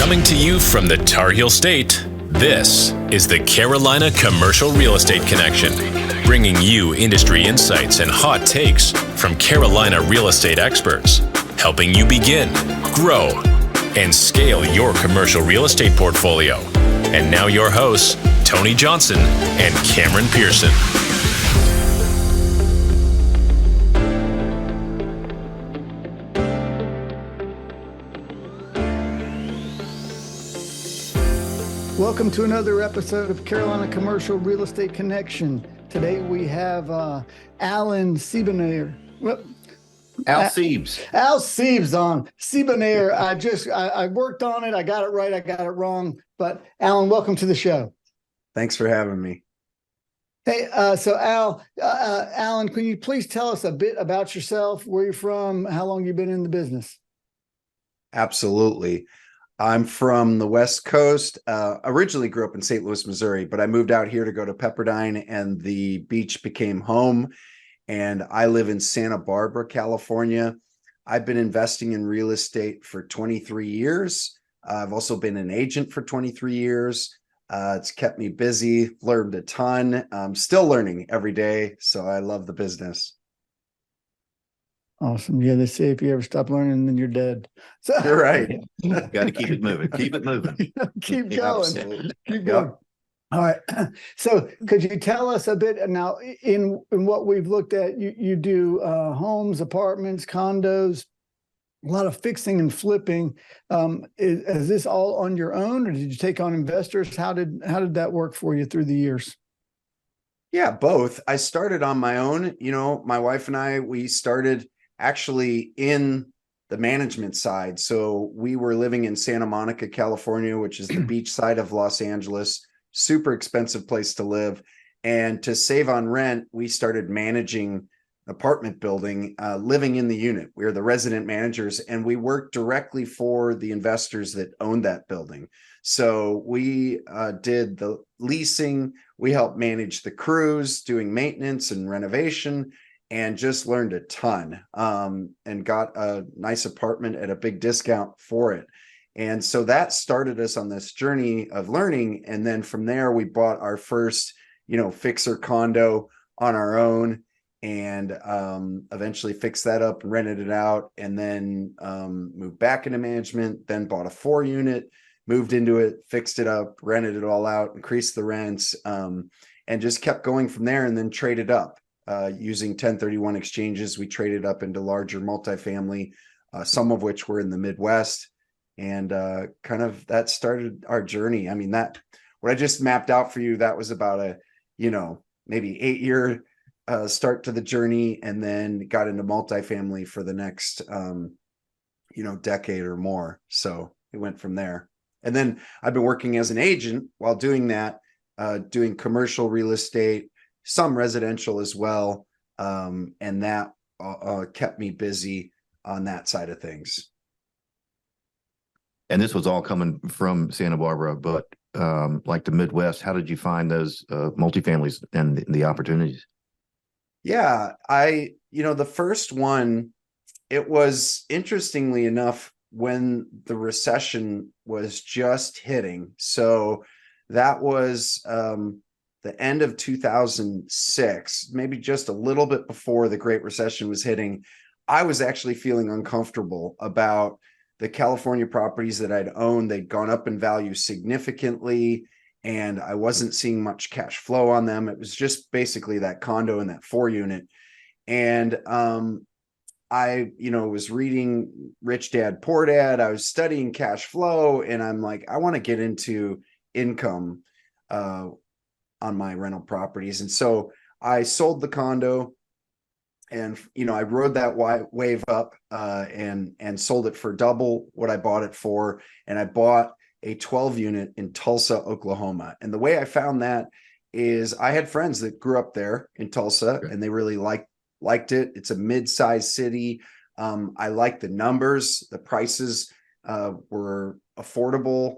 Coming to you from the Tar Heel State, this is the Carolina Commercial Real Estate Connection, bringing you industry insights and hot takes from Carolina real estate experts, helping you begin, grow, and scale your commercial real estate portfolio. And now your hosts, Tony Johnson and Cameron Pearson. Welcome to another episode of Carolina Commercial Real Estate Connection. Today we have Alan Siebenaler. Al Siebes. Al Siebes on. Siebenaler. I worked on it. I got it right. I got it wrong. But Alan, welcome to the show. Thanks for having me. Hey, so Alan, can you please tell us a bit about yourself, where you're from, how long you've been in the business? Absolutely. I'm from the West Coast. Originally grew up in St. Louis, Missouri, but I moved out here to go to Pepperdine, and the beach became home. And I live in Santa Barbara, California. I've been investing in real estate for 23 years. I've also been an agent for 23 years. It's kept me busy, learned a ton. I'm still learning every day, so I love the business. Awesome. Yeah, they say if you ever stop learning, then you're dead. So You're right. Got to keep it moving. Keep it moving. keep going. Absolutely. Keep going. Yep. All right. So could you tell us a bit now in what we've looked at, you do homes, apartments, condos, a lot of fixing and flipping. Is this all on your own, or did you take on investors? How did that work for you through the years? Yeah, both. I started on my own. You know, my wife and I, we started actually in the management side. So we were living in Santa Monica, California, which is the beach side of Los Angeles, super expensive place to live. And to save on rent, we started managing an apartment building, living in the unit. We were the resident managers, and we worked directly for the investors that owned that building. So we did the leasing, we helped manage the crews, doing maintenance and renovation, and just learned a ton, and got a nice apartment at a big discount for it. And so that started us on this journey of learning. And then from there, we bought our first, fixer condo on our own, and eventually fixed that up and rented it out, and then moved back into management, then bought a 4-unit, moved into it, fixed it up, rented it all out, increased the rents, and just kept going from there, and then traded up. Using 1031 exchanges, we traded up into larger multifamily, some of which were in the Midwest, and kind of that started our journey. I mean, that what I just mapped out for you, that was about a, maybe 8-year start to the journey, and then got into multifamily for the next, decade or more. So it went from there. And then I've been working as an agent while doing that, doing commercial real estate, some residential as well. And that kept me busy on that side of things. And this was all coming from Santa Barbara, but like the Midwest, how did you find those multifamilies and the opportunities? Yeah, the first one, it was interestingly enough when the recession was just hitting. So that was the end of 2006, maybe just a little bit before the Great Recession was hitting. I was actually feeling uncomfortable about the California properties that I'd owned. They'd gone up in value significantly, and I wasn't seeing much cash flow on them. It was just basically that condo and that 4-unit. And I, was reading Rich Dad, Poor Dad. I was studying cash flow, and I'm like, I want to get into income on my rental properties. And so I sold the condo, and, I rode that wave up and sold it for double what I bought it for. And I bought a 12-unit in Tulsa, Oklahoma. And the way I found that is I had friends that grew up there in Tulsa, and they really liked it. It's a mid-sized city. I liked the numbers. The prices were affordable.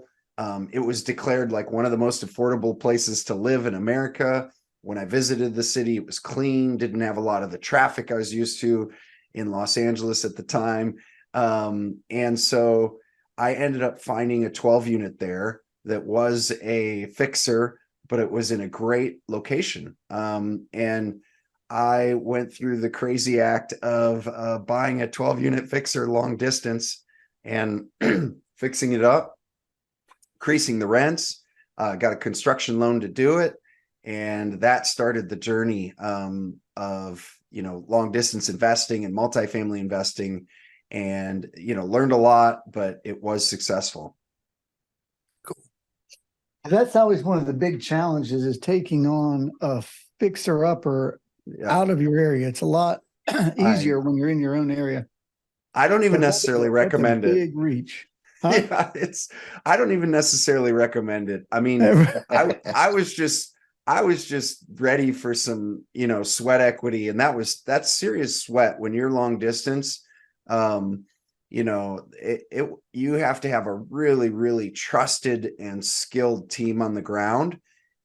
It was declared like one of the most affordable places to live in America. When I visited the city, it was clean, didn't have a lot of the traffic I was used to in Los Angeles at the time. And so I ended up finding a 12 unit there that was a fixer, but it was in a great location. And I went through the crazy act of buying a 12 unit fixer long distance and fixing it up, increasing the rents, got a construction loan to do it. And that started the journey of, long distance investing and multifamily investing, and, learned a lot, but it was successful. That's always one of the big challenges, is taking on a fixer upper out of your area. It's a lot easier when you're in your own area. I don't even necessarily recommend it. Big reach. Huh? Yeah, I don't even necessarily recommend it. I mean, I was just ready for some, sweat equity, and that's serious sweat when you're long distance. You have to have a really, really trusted and skilled team on the ground.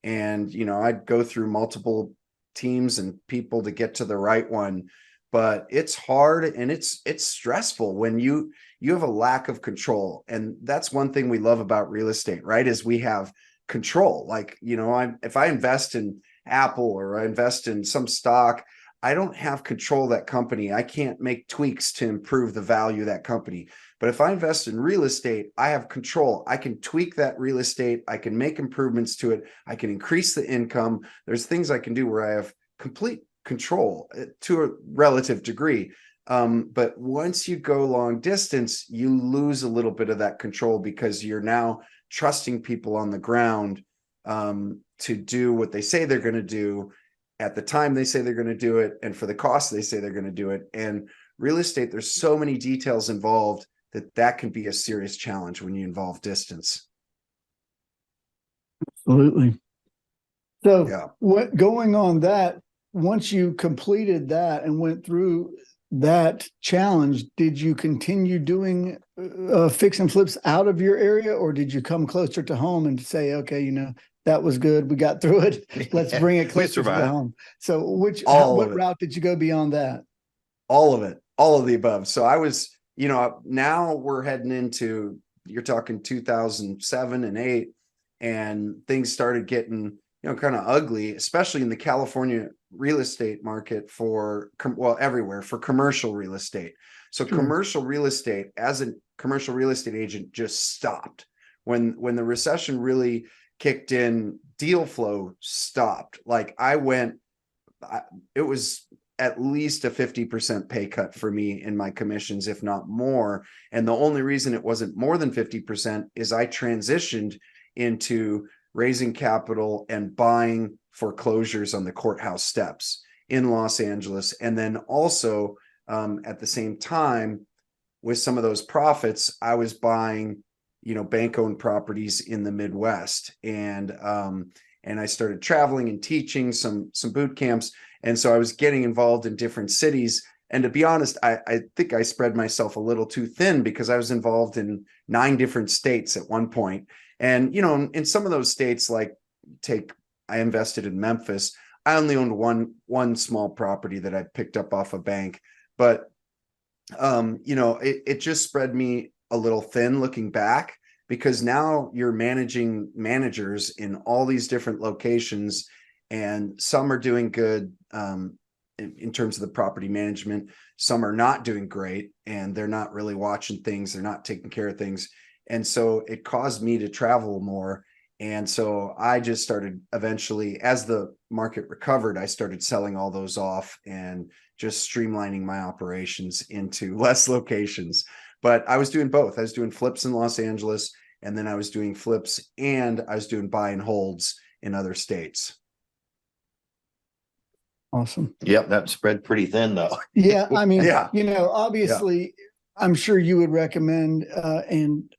And, I'd go through multiple teams and people to get to the right one, but it's hard and it's stressful when you have a lack of control. And that's one thing we love about real estate, right? Is we have control. Like, if I invest in Apple or I invest in some stock, I don't have control of that company. I can't make tweaks to improve the value of that company. But if I invest in real estate, I have control. I can tweak that real estate. I can make improvements to it. I can increase the income. There's things I can do where I have complete control to a relative degree. But once you go long distance, you lose a little bit of that control because you're now trusting people on the ground to do what they say they're going to do at the time they say they're going to do it, and for the cost they say they're going to do it. And real estate, there's so many details involved that can be a serious challenge when you involve distance. Absolutely. So going on that, once you completed that and went through that challenge, did you continue doing fix and flips out of your area, or did you come closer to home and say, okay, that was good, we got through it, let's bring it closer to the home? So what route did you go beyond that? All of it, all of the above. So I was, now we're heading into, you're talking 2007 and 8, and things started getting, kind of ugly, especially in the California real estate market everywhere for commercial real estate. So commercial real estate, as a commercial real estate agent, just stopped when the recession really kicked in. Deal flow stopped. Like it was at least a 50% pay cut for me in my commissions, if not more. And the only reason it wasn't more than 50% is I transitioned into raising capital and buying foreclosures on the courthouse steps in Los Angeles. And then also at the same time, with some of those profits, I was buying, bank-owned properties in the Midwest. And I started traveling and teaching some boot camps. And so I was getting involved in different cities. And to be honest, I think I spread myself a little too thin because I was involved in 9 different states at one point. And, in some of those states, I invested in Memphis. I only owned one small property that I picked up off a bank, but, it just spread me a little thin looking back, because now you're managing managers in all these different locations, and some are doing good in terms of the property management. Some are not doing great, and they're not really watching things. They're not taking care of things. And so it caused me to travel more. And so I just started, eventually, as the market recovered, I started selling all those off and just streamlining my operations into less locations. But I was doing both. I was doing flips in Los Angeles, and then I was doing flips, and I was doing buy and holds in other states. Awesome. Yep, that spread pretty thin though. Yeah, I mean, obviously, I'm sure you would recommend, and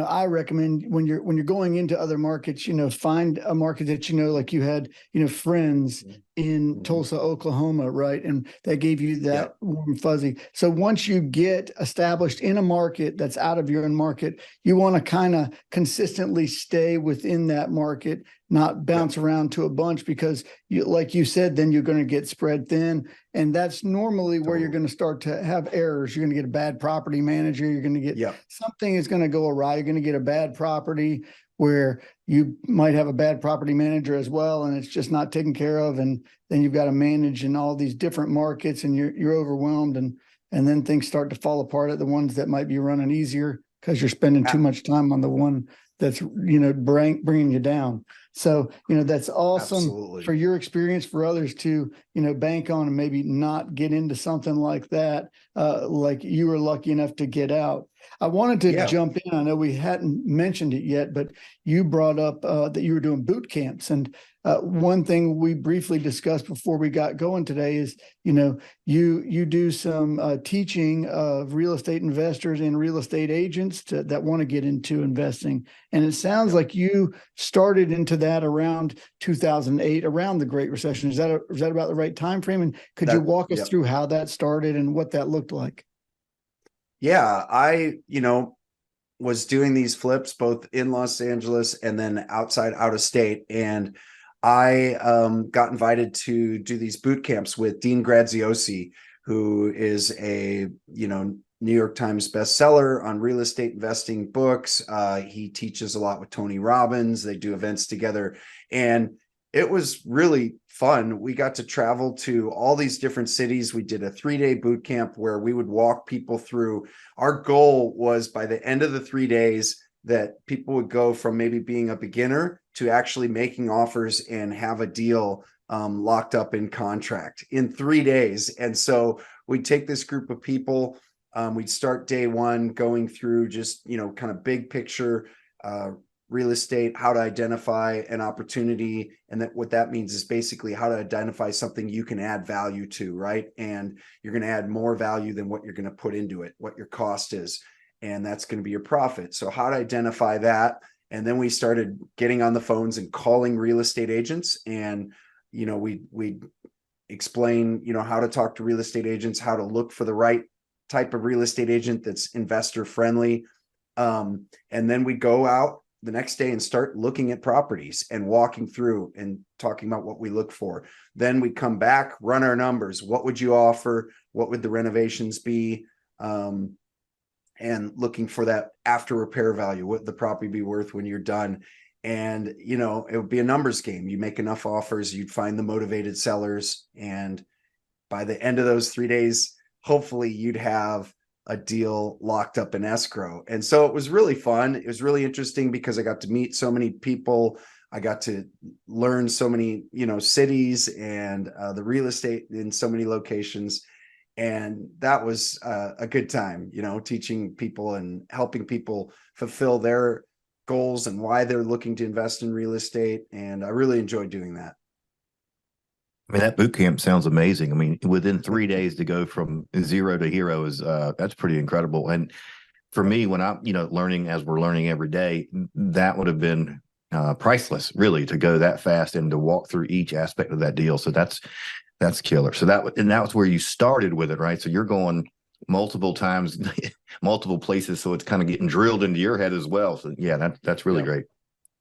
I recommend when you're going into other markets, find a market that like you had, friends in Tulsa, Oklahoma, right? And that gave you that warm fuzzy. So once you get established in a market that's out of your own market, you want to kind of consistently stay within that market, not bounce around to a bunch, because you, like you said, then you're going to get spread thin. And that's normally where you're going to start to have errors. You're going to get a bad property manager. You're going to get something is going to go awry. You're going to get a bad property where you might have a bad property manager as well, and it's just not taken care of. And then you've got to manage in all these different markets, and you're overwhelmed, and then things start to fall apart at the ones that might be running easier because you're spending too much time on the one that's, bringing you down. So, that's awesome for your experience, for others to, bank on and maybe not get into something like that, like you were lucky enough to get out. I wanted to jump in. I know we hadn't mentioned it yet, but you brought up that you were doing boot camps. And one thing we briefly discussed before we got going today is, you do some teaching of real estate investors and real estate agents that want to get into investing. And it sounds like you started into that around 2008, around the Great Recession. Is that about the right time frame? And could you walk us through how that started and what that looked like? Yeah, I, was doing these flips both in Los Angeles and then out of state. And I got invited to do these boot camps with Dean Graziosi, who is a, New York Times bestseller on real estate investing books. He teaches a lot with Tony Robbins. They do events together. And it was really fun. We got to travel to all these different cities. We did a 3-day boot camp where we would walk people through. Our goal was by the end of the 3 days that people would go from maybe being a beginner to actually making offers and have a deal locked up in contract in 3 days. And so we'd take this group of people. We'd start day one going through just, kind of big picture real estate, how to identify an opportunity. And that what that means is basically how to identify something you can add value to, right? And you're going to add more value than what you're going to put into it, what your cost is. And that's going to be your profit. So how to identify that. And then we started getting on the phones and calling real estate agents. And, we'd explain, how to talk to real estate agents, how to look for the right type of real estate agent that's investor friendly. And then we go out the next day and start looking at properties and walking through and talking about what we look for. Then we come back, run our numbers. What would you offer? What would the renovations be? And looking for that after repair value, what the property be worth when you're done. And, it would be a numbers game. You make enough offers, you'd find the motivated sellers. And by the end of those 3 days, hopefully you'd have a deal locked up in escrow. And so it was really fun. It was really interesting because I got to meet so many people. I got to learn so many, cities and the real estate in so many locations. And that was a good time, teaching people and helping people fulfill their goals and why they're looking to invest in real estate. And I really enjoyed doing that. I mean, that boot camp sounds amazing. I mean, within 3 days to go from zero to hero is that's pretty incredible. And for me, when I'm, learning as we're learning every day, that would have been priceless, really, to go that fast and to walk through each aspect of that deal. So that's killer. So that was where you started with it, right? So you're going multiple times, multiple places. So it's kind of getting drilled into your head as well. So yeah, that's really great.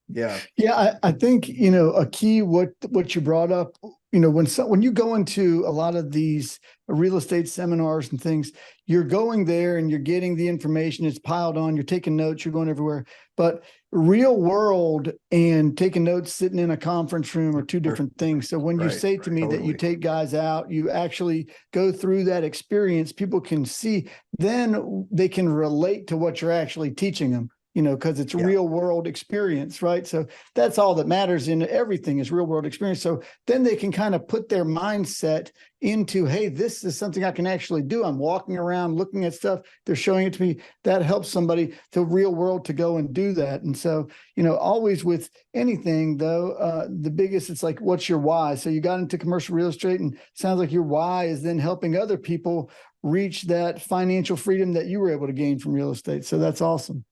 Yeah. Yeah. I think, a key, what you brought up, when you go into a lot of these real estate seminars and things, you're going there and you're getting the information, it's piled on, you're taking notes, you're going everywhere. But real world and taking notes sitting in a conference room are two different things. So when you say to me that you take guys out, you actually go through that experience, people can see, then they can relate to what you're actually teaching them. Because it's real world experience, right? So that's all that matters in everything is real world experience. So then they can kind of put their mindset into, hey, this is something I can actually do. I'm walking around looking at stuff. They're showing it to me. That helps somebody, the real world, to go and do that. And so, always with anything though, the biggest, it's like, what's your why? So you got into commercial real estate and it sounds like your why is then helping other people reach that financial freedom that you were able to gain from real estate. So that's awesome.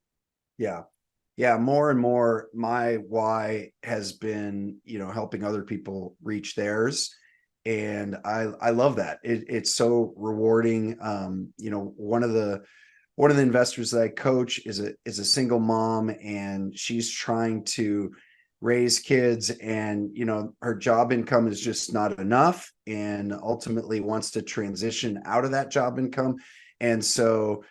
Yeah. More and more, my why has been, helping other people reach theirs. And I love that. It's so rewarding. One of the investors that I coach is a single mom, and she's trying to raise kids, and her job income is just not enough, and ultimately wants to transition out of that job income. And so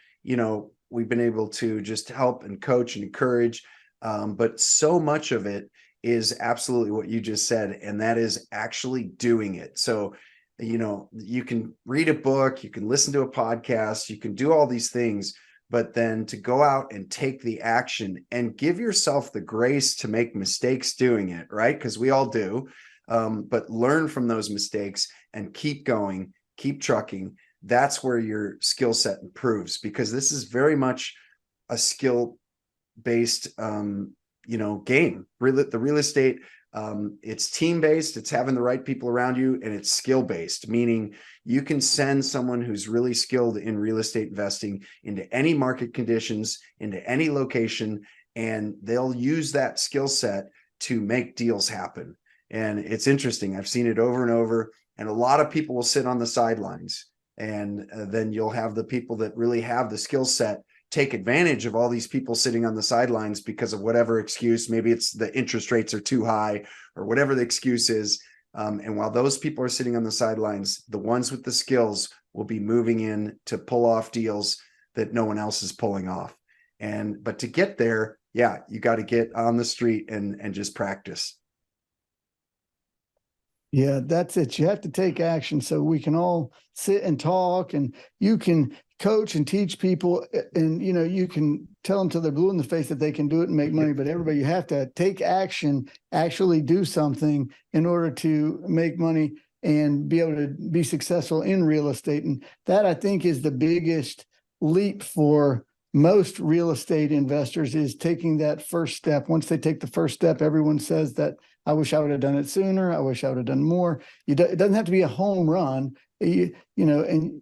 we've been able to just help and coach and encourage, but so much of it is absolutely what you just said, and that is actually doing it. So you can read a book, you can listen to a podcast, you can do all these things, but then to go out and take the action and give yourself the grace to make mistakes doing it, right? Because we all do, but learn from those mistakes and keep going, keep trucking. That's where your skill set improves, because this is very much a skill based game. The real estate, it's team based, it's having the right people around you, and it's skill based, meaning you can send someone who's really skilled in real estate investing into any market conditions, into any location, and they'll use that skill set to make deals happen. And it's interesting, I've seen it over and over, and a lot of people will sit on the sidelines, and then you'll have the people that really have the skill set take advantage of all these people sitting on the sidelines because of whatever excuse. Maybe it's the interest rates are too high or whatever the excuse is. And while those people are sitting on the sidelines, the ones with the skills will be moving in to pull off deals that no one else is pulling off. But to get there, you got to get on the street and just practice. Yeah, that's it. You have to take action, so we can all sit and talk, and you can coach and teach people, and you can tell them till they're blue in the face that they can do it and make money. But everybody, you have to take action, actually do something in order to make money and be able to be successful in real estate. And that, I think, is the biggest leap for most real estate investors, is taking that first step. Once they take the first step, everyone says that, I wish I would have done it sooner. I wish I would have done more. It doesn't have to be a home run, and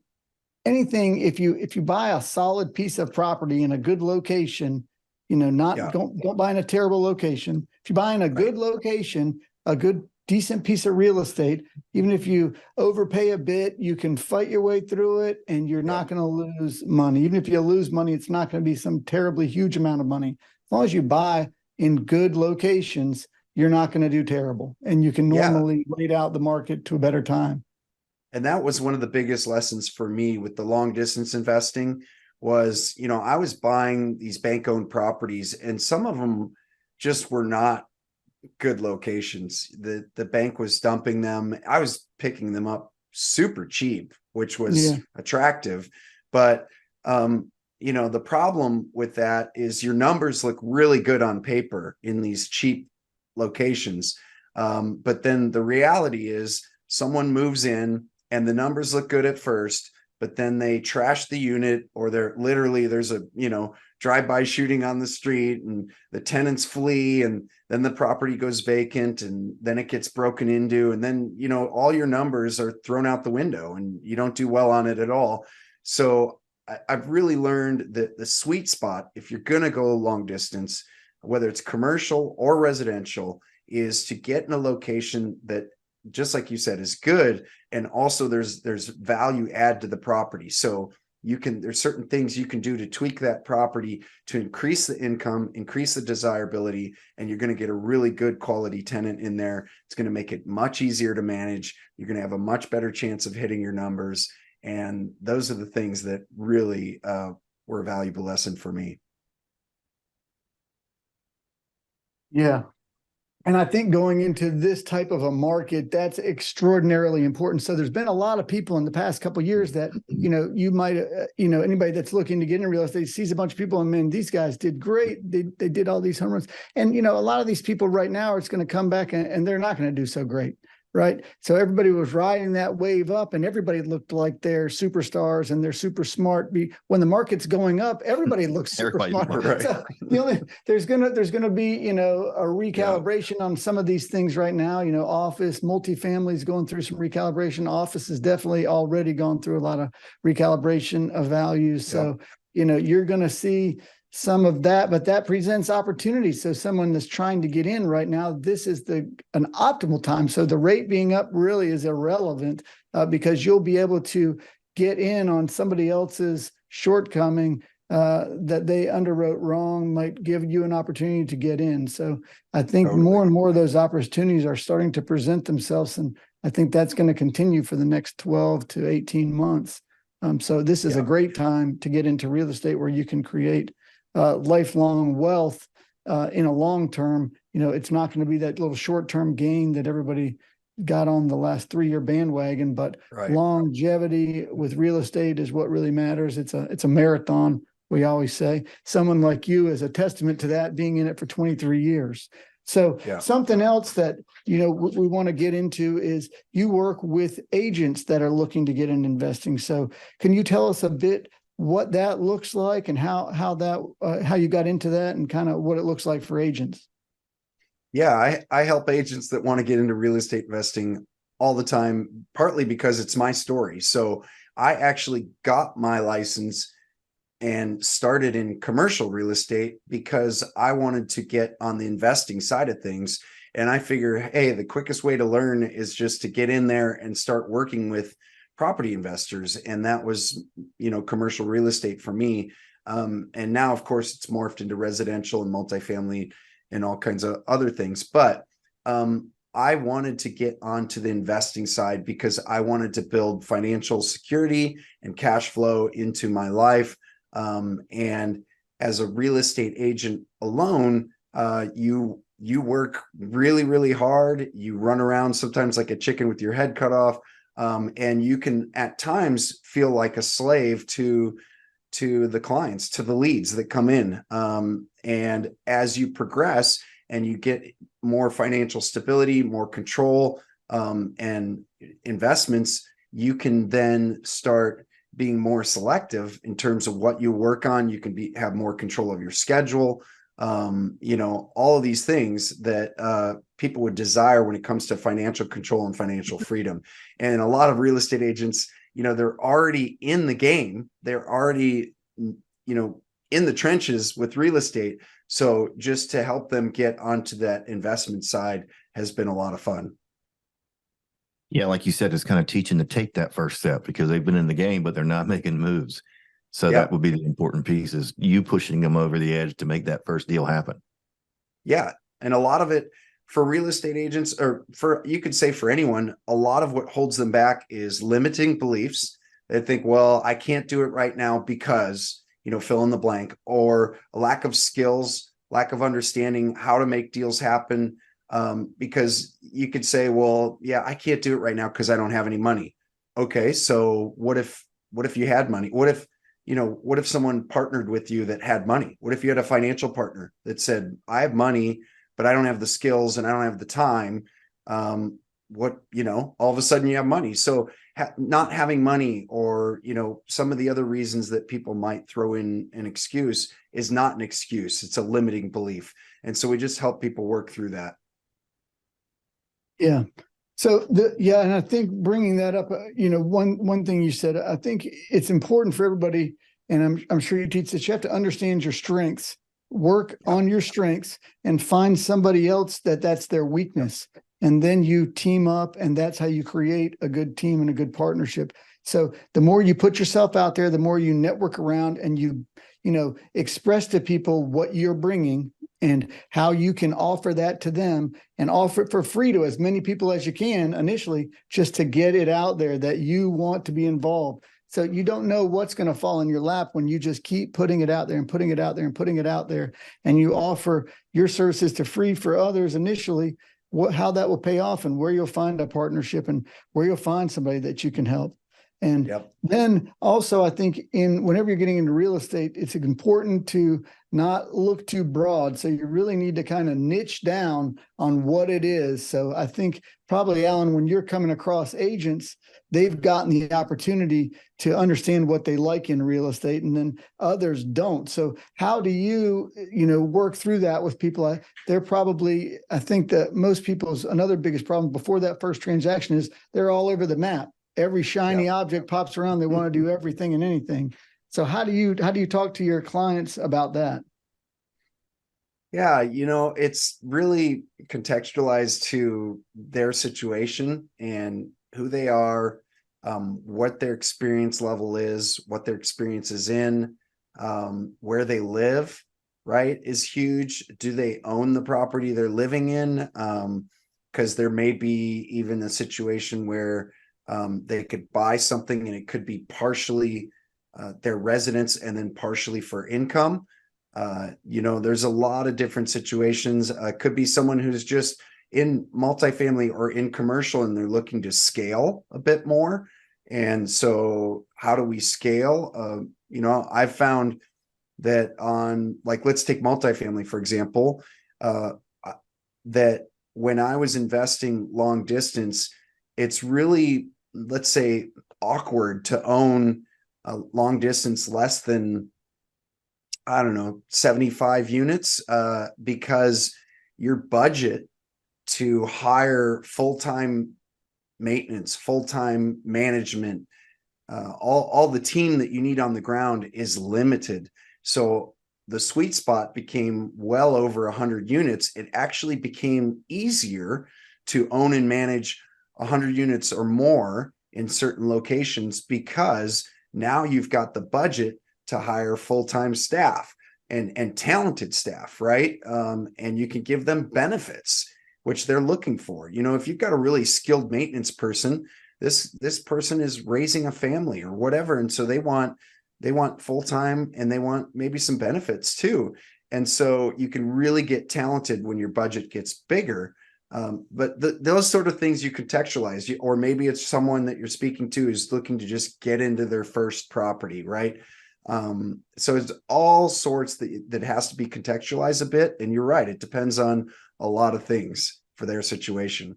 anything. If you buy a solid piece of property in a good location, don't buy in a terrible location. If you buy in a good location, a good decent piece of real estate, even if you overpay a bit, you can fight your way through it, and you're not going to lose money. Even if you lose money, it's not going to be some terribly huge amount of money. As long as you buy in good locations, you're not going to do terrible, and you can normally wait out the market to a better time. And that was one of the biggest lessons for me with the long distance investing was, I was buying these bank owned properties, and some of them just were not good locations. The bank was dumping them. I was picking them up super cheap, which was attractive. But, the problem with that is your numbers look really good on paper in these cheap locations. But then the reality is someone moves in and the numbers look good at first, but then they trash the unit, or there's a, drive-by shooting on the street, and the tenants flee, and then the property goes vacant, and then it gets broken into, and then, all your numbers are thrown out the window and you don't do well on it at all. So I've really learned that the sweet spot, if you're going to go long distance, whether it's commercial or residential, is to get in a location that, just like you said, is good, and also there's value add to the property. So there's certain things you can do to tweak that property to increase the income, increase the desirability, and you're going to get a really good quality tenant in there. It's going to make it much easier to manage. You're going to have a much better chance of hitting your numbers. And those are the things that really were a valuable lesson for me. Yeah. And I think going into this type of a market, that's extraordinarily important. So there's been a lot of people in the past couple of years that, you might, anybody that's looking to get in real estate sees a bunch of people, and man, these guys did great. They did all these home runs. And, a lot of these people right now, it's going to come back and they're not going to do so great. Right. So everybody was riding that wave up, and everybody looked like they're superstars and they're super smart. When the market's going up, everybody looks super smart. Right. So there's gonna be, a recalibration on some of these things right now. Office, multifamily is going through some recalibration. Office has definitely already gone through a lot of recalibration of values. So, you're going to see some of that, but that presents opportunities. So someone that's trying to get in right now, this is an optimal time. So the rate being up really is irrelevant because you'll be able to get in on somebody else's shortcoming that they underwrote wrong, might give you an opportunity to get in. So I think more and more of those opportunities are starting to present themselves. And I think that's going to continue for the next 12 to 18 months. So this is a great time to get into real estate where you can create lifelong wealth in a long term. You know, it's not going to be that little short-term gain that everybody got on the last 3-year bandwagon, but longevity with real estate is what really matters. It's a marathon, we always say. Someone like you is a testament to that, being in it for 23 years. So something else that, you know, we want to get into is you work with agents that are looking to get in investing. So can you tell us a bit what that looks like and how you got into that and kind of what it looks like for agents? Yeah, I help agents that want to get into real estate investing all the time, partly because it's my story. So I actually got my license and started in commercial real estate because I wanted to get on the investing side of things. And I figure, hey, the quickest way to learn is just to get in there and start working with property investors. And that was, you know, commercial real estate for me. And now, of course, it's morphed into residential and multifamily and all kinds of other things. But I wanted to get onto the investing side because I wanted to build financial security and cash flow into my life. And as a real estate agent alone, you work really, really hard. You run around sometimes like a chicken with your head cut off. And you can at times feel like a slave to the clients, to the leads that come in. And as you progress and you get more financial stability, more control, and investments, you can then start being more selective in terms of what you work on. You can have more control of your schedule. You know, all of these things that people would desire when it comes to financial control and financial freedom. And a lot of real estate agents, you know, they're already in the game. They're already, you know, in the trenches with real estate. So just to help them get onto that investment side has been a lot of fun. Yeah, like you said, it's kind of teaching to take that first step because they've been in the game, but they're not making moves. So that would be the important piece, is you pushing them over the edge to make that first deal happen. Yeah. And a lot of it for real estate agents, or for, you could say for anyone, a lot of what holds them back is limiting beliefs. They think, well, I can't do it right now because, you know, fill in the blank, or a lack of skills, lack of understanding how to make deals happen. Because you could say, well, yeah, I can't do it right now because I don't have any money. Okay. So what if you had money? What if someone partnered with you that had money? What if you had a financial partner that said, I have money, but I don't have the skills and I don't have the time? All of a sudden you have money. So not having money, or, you know, some of the other reasons that people might throw in an excuse, is not an excuse. It's a limiting belief. And so we just help people work through that. Yeah. So and I think bringing that up, one thing you said, I think it's important for everybody, and I'm sure you teach this, you have to understand your strengths, work on your strengths, and find somebody else that's their weakness. And then you team up, and that's how you create a good team and a good partnership. So the more you put yourself out there, the more you network around, and you express to people what you're bringing and how you can offer that to them, and offer it for free to as many people as you can initially, just to get it out there that you want to be involved. So you don't know what's going to fall in your lap when you just keep putting it out there and putting it out there and putting it out there, and you offer your services to free for others initially, how that will pay off, and where you'll find a partnership, and where you'll find somebody that you can help. And then also, I think whenever you're getting into real estate, it's important to not look too broad. So you really need to kind of niche down on what it is. So I think probably, Alan, when you're coming across agents, they've gotten the opportunity to understand what they like in real estate, and then others don't. So how do you, work through that with people? I think that most people's another biggest problem before that first transaction is they're all over the map. Every shiny object pops around. They want to do everything and anything. So how do you talk to your clients about that? Yeah, it's really contextualized to their situation and who they are, what their experience level is, what their experience is in, where they live, right, is huge. Do they own the property they're living in? Because there may be even a situation where they could buy something and it could be partially their residence and then partially for income. There's a lot of different situations. Could be someone who's just in multifamily or in commercial and they're looking to scale a bit more. And so how do we scale? I've found that on, like, let's take multifamily, for example, that when I was investing long distance, it's really, let's say, awkward to own a long distance less than, I don't know, 75 units, because your budget to hire full-time maintenance, full-time management, all the team that you need on the ground is limited. So the sweet spot became well over 100 units. It actually became easier to own and manage 100 units or more in certain locations because now you've got the budget to hire full-time staff and talented staff, right? And you can give them benefits, which they're looking for. If you've got a really skilled maintenance person, this person is raising a family or whatever, and so they want full-time and they want maybe some benefits too. And so you can really get talented when your budget gets bigger. But those sort of things you contextualize, or maybe it's someone that you're speaking to who's looking to just get into their first property, right? So it's all sorts that has to be contextualized a bit. And you're right, it depends on a lot of things for their situation.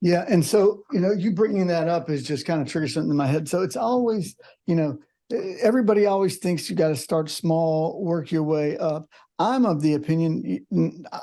Yeah. And so, you bringing that up is just kind of triggers something in my head. So it's always, everybody always thinks you got to start small, work your way up. I'm of the opinion,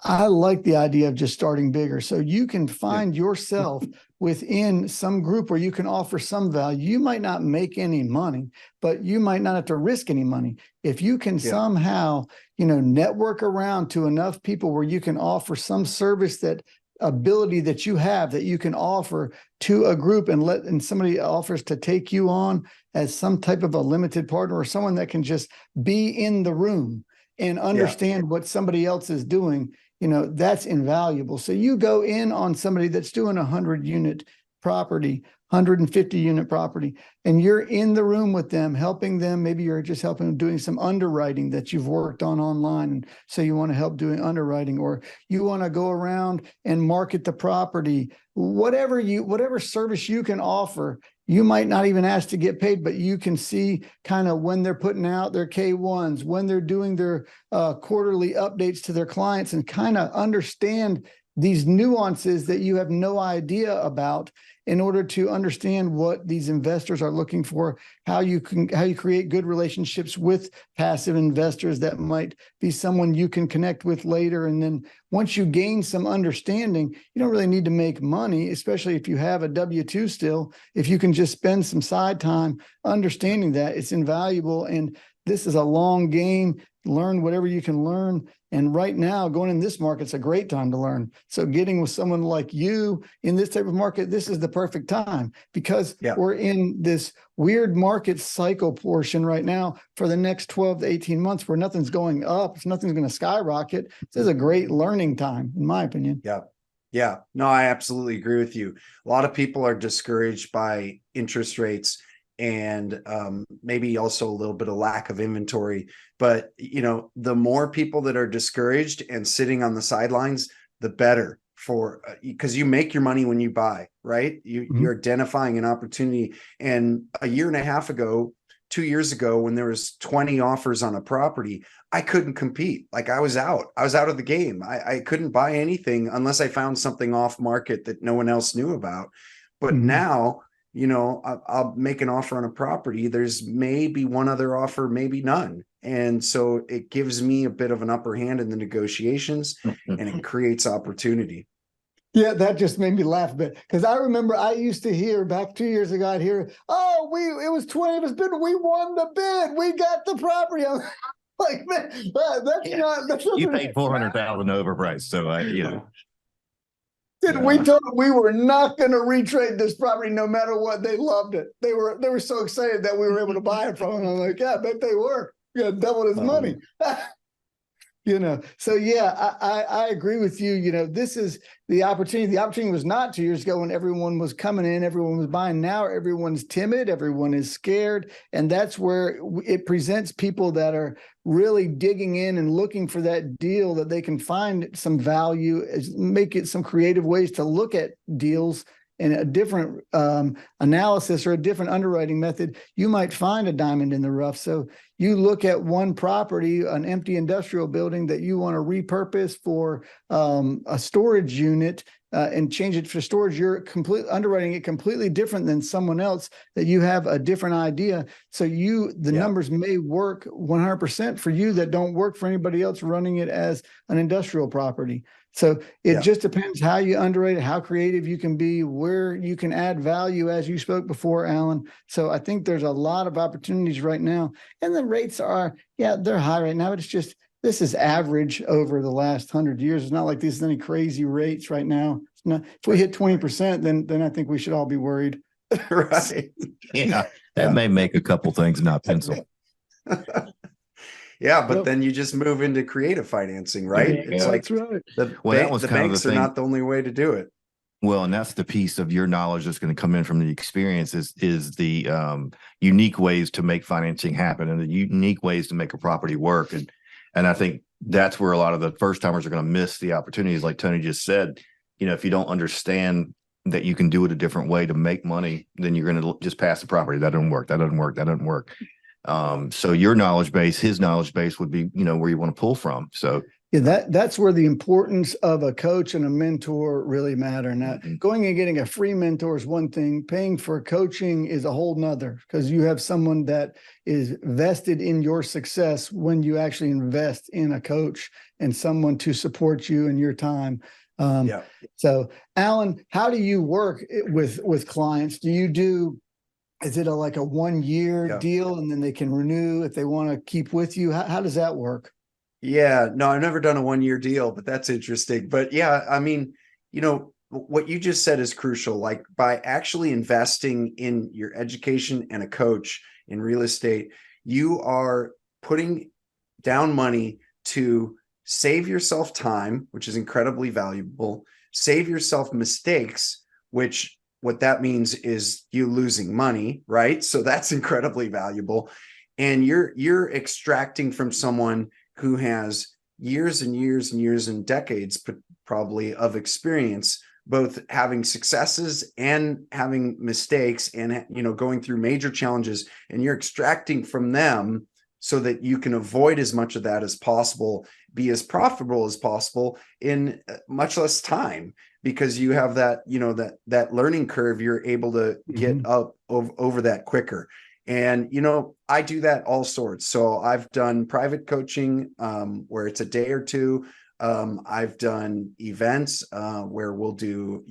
I like the idea of just starting bigger. So you can find yourself within some group where you can offer some value. You might not make any money, but you might not have to risk any money. If you can somehow, network around to enough people where you can offer some service, that ability that you have that you can offer to a group, and somebody offers to take you on as some type of a limited partner or someone that can just be in the room and understand what somebody else is doing, that's invaluable. So you go in on somebody that's doing 100-unit property, 150-unit property, and you're in the room with them, helping them. Maybe you're just helping them doing some underwriting that you've worked on online. And so you want to help doing underwriting, or you want to go around and market the property, whatever service you can offer. You might not even ask to get paid, but you can see kind of when they're putting out their K1s, when they're doing their quarterly updates to their clients, and kind of understand these nuances that you have no idea about, in order to understand what these investors are looking for, how you create good relationships with passive investors that might be someone you can connect with later. And then once you gain some understanding, you don't really need to make money, especially if you have a W-2 still. If you can just spend some side time understanding that, it's invaluable. And this is a long game. Learn whatever you can learn. And right now, going in this market, it's a great time to learn. So getting with someone like you in this type of market, this is the perfect time, because we're in this weird market cycle portion right now for the next 12 to 18 months where nothing's going up. Nothing's going to skyrocket. This is a great learning time, in my opinion. Yeah. No, I absolutely agree with you. A lot of people are discouraged by interest rates and maybe also a little bit of lack of inventory. But, the more people that are discouraged and sitting on the sidelines, the better, because you make your money when you buy, right? You're identifying an opportunity. And a year and a half ago, 2 years ago, when there was 20 offers on a property, I couldn't compete. Like, I was out of the game. I couldn't buy anything unless I found something off market that no one else knew about. But now, I'll make an offer on a property. There's maybe one other offer, maybe none. And so it gives me a bit of an upper hand in the negotiations and it creates opportunity. Yeah, that just made me laugh a bit because I remember I used to hear back 2 years ago, I'd hear, "Oh, it was 20 of us bid, we won the bid, we got the property." I'm like, man, that's Yeah. not that's You not- paid 400,000 overpriced, so we told them we were not going to retrade this property no matter what. They loved it. They were so excited that we were able to buy it from them. I'm like, yeah, I bet they were. Yeah, doubled his money. So yeah, I agree with you. This is the opportunity. The opportunity was not 2 years ago when everyone was coming in, everyone was buying. Now everyone's timid, everyone is scared. And that's where it presents people that are really digging in and looking for that deal that they can find some value, make it some creative ways to look at deals in a different analysis or a different underwriting method. You might find a diamond in the rough. So you look at one property, an empty industrial building that you want to repurpose for a storage unit and change it for storage. You're underwriting it completely different than someone else that you have a different idea. So the numbers may work 100% for you that don't work for anybody else running it as an industrial property. So it just depends how you underwrite it, how creative you can be, where you can add value, as you spoke before, Alan. So I think there's a lot of opportunities right now. And the rates are, they're high right now, but it's just, this is average over the last 100 years. It's not like these any crazy rates right now. It's not, if we hit 20%, then I think we should all be worried. Right. yeah, that may make a couple things not pencil. Yeah, but then you just move into creative financing, right? It's like that's right. the the banks are not the only way to do it. Well, and that's the piece of your knowledge that's going to come in from the experience is the unique ways to make financing happen and the unique ways to make a property work. And I think that's where a lot of the first timers are going to miss the opportunities. Like Tony just said, if you don't understand that you can do it a different way to make money, then you're going to just pass the property. That doesn't work. That doesn't work. That doesn't work. So your knowledge base, his knowledge base would be, where you want to pull from. So that's where the importance of a coach and a mentor really matter. Now, going and getting a free mentor is one thing. Paying for coaching is a whole nother, because you have someone that is vested in your success when you actually invest in a coach and someone to support you in your time. So Alan, how do you work with clients? Is it like a 1 year deal and then they can renew if they want to keep with you? How does that work? Yeah, no, I've never done a 1 year deal, but that's interesting. But yeah, I mean, what you just said is crucial. Like, by actually investing in your education and a coach in real estate, you are putting down money to save yourself time, which is incredibly valuable, save yourself mistakes, which what that means is you losing money, right? So that's incredibly valuable. And you're extracting from someone who has years and years and years and decades probably of experience, both having successes and having mistakes and going through major challenges, and you're extracting from them so that you can avoid as much of that as possible, be as profitable as possible in much less time, because you have that, that learning curve, you're able to get up over that quicker. And, I do that all sorts. So I've done private coaching where it's a day or two. I've done events where we'll do,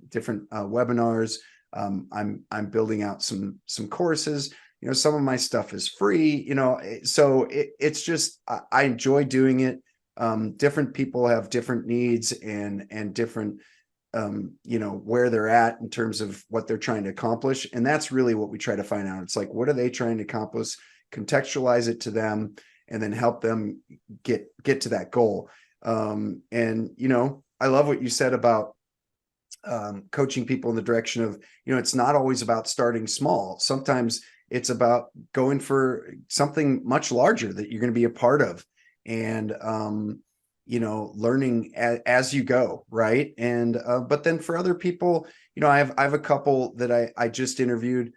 different webinars. I'm building out some courses. Some of my stuff is free, so it's just, I enjoy doing it. Different people have different needs and different, where they're at in terms of what they're trying to accomplish. And that's really what we try to find out. It's like, what are they trying to accomplish? Contextualize it to them and then help them get to that goal. And, I love what you said about coaching people in the direction of, it's not always about starting small. Sometimes it's about going for something much larger that you're going to be a part of, and, learning as you go. Right. And, but then for other people, I have a couple that I just interviewed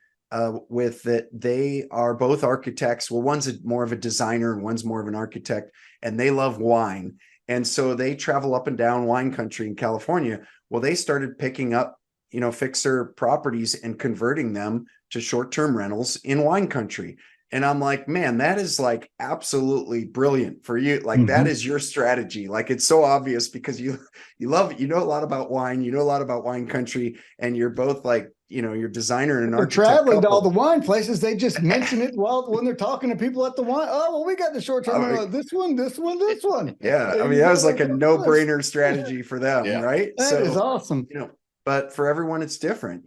with that they are both architects. Well, one's more of a designer and one's more of an architect, and they love wine. And so they travel up and down wine country in California. Well, they started picking up, fixer properties and converting them to short-term rentals in wine country. And I'm like, man, that is like absolutely brilliant for you. Like that is your strategy. Like it's so obvious because you love it. You know a lot about wine. You know a lot about wine country, and you're both like, you're designer and an We're architect traveling to couple. all the wine places. They just mention it when they're talking to people at the wine. Oh, well, we got the short term. This one. Yeah, I mean that was like a no-brainer strategy for them, right? That is awesome. But for everyone it's different,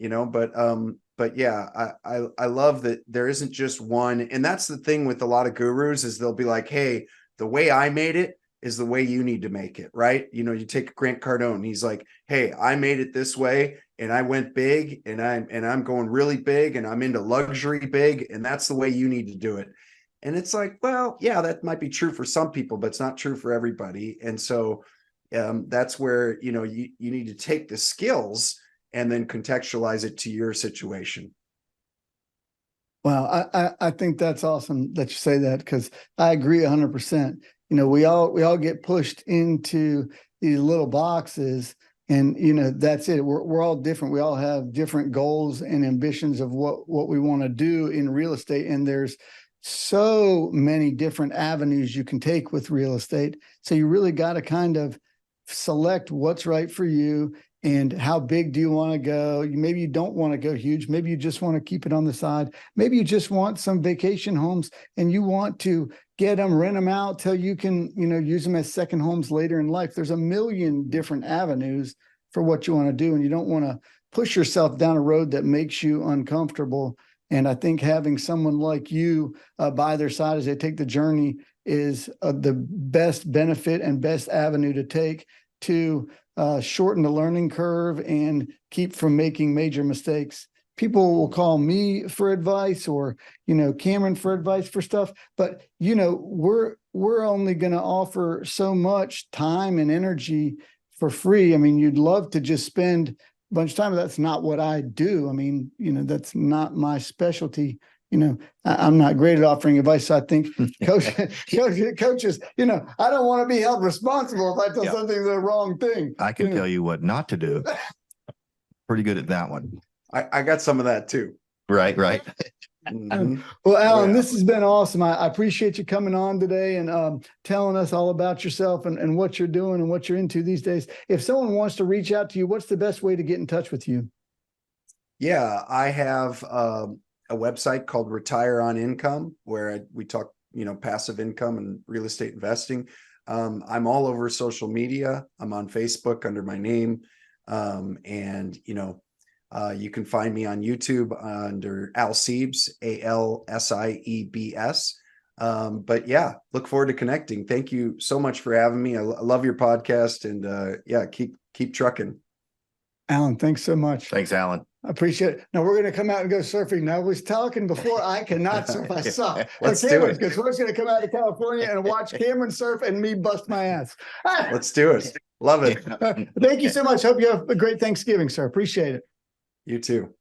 but yeah, I love that there isn't just one. And that's the thing with a lot of gurus is they'll be like, hey, the way I made it is the way you need to make it, right? You take Grant Cardone, he's like, hey, I made it this way and I went big and I'm going really big and I'm into luxury big, and that's the way you need to do it. And it's like, well, yeah, that might be true for some people, but it's not true for everybody. And so that's where, you need to take the skills and then contextualize it to your situation. Wow. I think that's awesome that you say that, because I agree 100%. We all get pushed into these little boxes, and, that's it. We're all different. We all have different goals and ambitions of what we want to do in real estate. And there's so many different avenues you can take with real estate. So you really got to kind of select what's right for you and how big do you want to go. Maybe you don't want to go huge. Maybe you just want to keep it on the side. Maybe you just want some vacation homes and you want to get them, rent them out till you can, use them as second homes later in life. There's a million different avenues for what you want to do, and you don't want to push yourself down a road that makes you uncomfortable. And I think having someone like you by their side as they take the journey is the best benefit and best avenue to take to shorten the learning curve and keep from making major mistakes. People will call me for advice or, Cameron for advice for stuff, but, we're only going to offer so much time and energy for free. I mean, you'd love to just spend a bunch of time, but that's not what I do. I mean, that's not my specialty. I'm not great at offering advice. So I think coaches, I don't want to be held responsible if I tell something the wrong thing. I can tell you what not to do. Pretty good at that one. I got some of that too. Right. Well, Alan, this has been awesome. I appreciate you coming on today and telling us all about yourself and what you're doing and what you're into these days. If someone wants to reach out to you, what's the best way to get in touch with you? Yeah, I have a website called Retire on Income where we talk, passive income and real estate investing. I'm all over social media. I'm on Facebook under my name. And you can find me on YouTube under Al Siebes, ALSIEBS. But yeah, look forward to connecting. Thank you so much for having me. I love your podcast, and keep trucking. Alan, thanks so much. Thanks, Alan. I appreciate it. Now we're going to come out and go surfing. Now, I was talking before, I cannot surf. I suck. Let's do it. Because we're going to come out to California and watch Cameron surf and me bust my ass. Let's do it. Love it. Thank you so much. Hope you have a great Thanksgiving, sir. Appreciate it. You too.